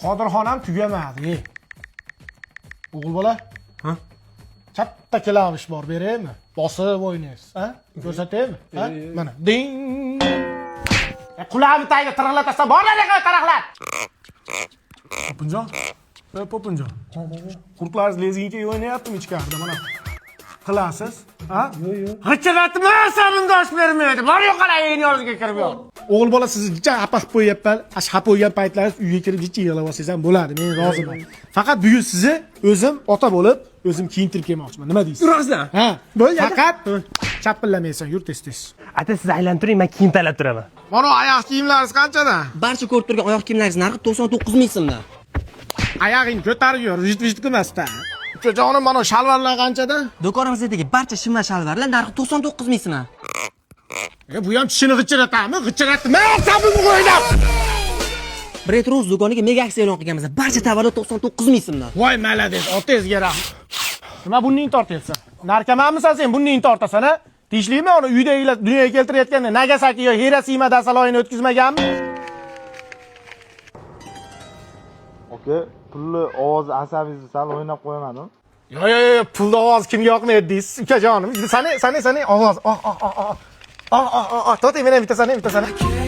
Qodirxon ham tugamadi. O'g'il bola. Ha? Katta klavish bor, beraymi? Bosib o'ynaysiz, ha? Ko'rsataymi? Ha? Mana. Ding. Qulog'imni tagiga taraqlatasan, borlar taraqlat. Popinjon. Popinjon. Qurtlaringiz lezingiga o'ynayaptimi ichkarida mana? Qilasiz, ha? Yo'q. G'ichiratma, sarindosh bermaydi. Bor yo'q qarang, yozga kirib yo'q. O'g'il bola sizni jicha apaq qo'yapman. Ashab qo'ygan paytlaringiz uyga kirib jicha yig'lab olsangiz ham bo'ladi. Men roziman. Faqat bugun sizni o'zim ota bo'lib, o'zim kiyintirib kelmoqchiman. Nima deysiz? Yurasizlar? Ha. Faqat chapillamaysan, yur tez-tez. Ata siz aylantiring, men kiyim tanlab turaman. Mana oyoq kiyimlaringiz qanchadan? Barcha ko'rib turgan oyoq kiyimlaringiz narxi 99 ming so'mdan. Oyog'ing ko'tarib yur, vijit qilmasdan. Ukajonim, mana shalvarlar qanchadan? Do'konimizdagi barcha shimlar shalvarlar narxi 99 ming so'm. Bu ham tishini g'ichiratami? G'ichiratma, sabimni qo'ylab. Bread Rose do'koniga mega aksiya e'lon qilganmiz. Barcha tovarlar 99 ming so'mdan. Voy malades, otangizga rahmat. Nima bunning tortyapsan? Narkomanmisan sen, bunning tortasan, ha? Tishlikmi uni uydagilar dunyoga keltirayotganda Nagasaki yo Hirosima dasaloyini o'tkazmaganmi? Oka, pulli ovoz asabingizni sal o'ynab qo'ymadim. Yo'q, pulni ovoz kimga yoqmaydi deysiz, ukajonim. Sani ovoz. To'xtang, meni bitta sani.